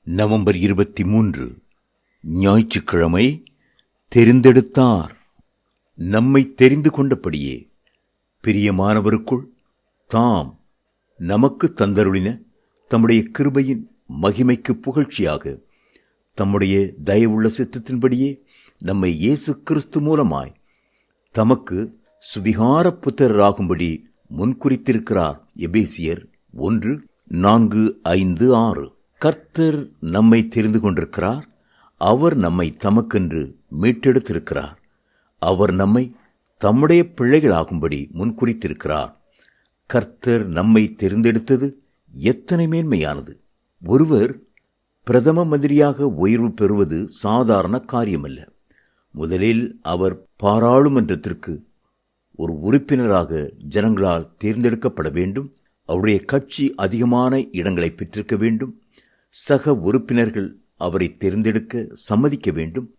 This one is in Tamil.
நவம்பர் 23 ஞாயிற்றுக்கிழமை. தெரிந்தெடுத்தார். நம்மை தெரிந்து கொண்டபடியே பிரியமானவருக்குள் தாம் நமக்கு தந்தருளின தம்முடைய கிருபையின் மகிமைக்கு புகழ்ச்சியாக தம்முடைய தயவுள்ள சித்தத்தின்படியே நம்மை இயேசு கிறிஸ்து மூலமாய் தமக்கு சுவிகார புத்திரராகும்படி முன்குறித்திருக்கிறார். எபேசியர் 1:4-5-6. கர்த்தர் நம்மை தெரிந்து கொண்டிருக்கிறார். அவர் நம்மை தமக்கென்று மீட்டெடுத்திருக்கிறார். அவர் நம்மை தம்முடைய பிள்ளைகளாகும்படி முன்குறித்திருக்கிறார். கர்த்தர் நம்மை தெரிந்தெடுத்தது எத்தனை மேன்மையானது! ஒருவர் பிரதம மந்திரியாக உயர்வு பெறுவது சாதாரண காரியமல்ல. முதலில் அவர் பாராளுமன்றத்திற்கு ஒரு உறுப்பினராக ஜனங்களால் தேர்ந்தெடுக்கப்பட வேண்டும். அவருடைய கட்சி அதிகமான இடங்களை பெற்றிருக்க வேண்டும். சக உறுப்பினர்கள் அவரை தேர்ந்தெடுக்க சம்மதிக்க வேண்டும்.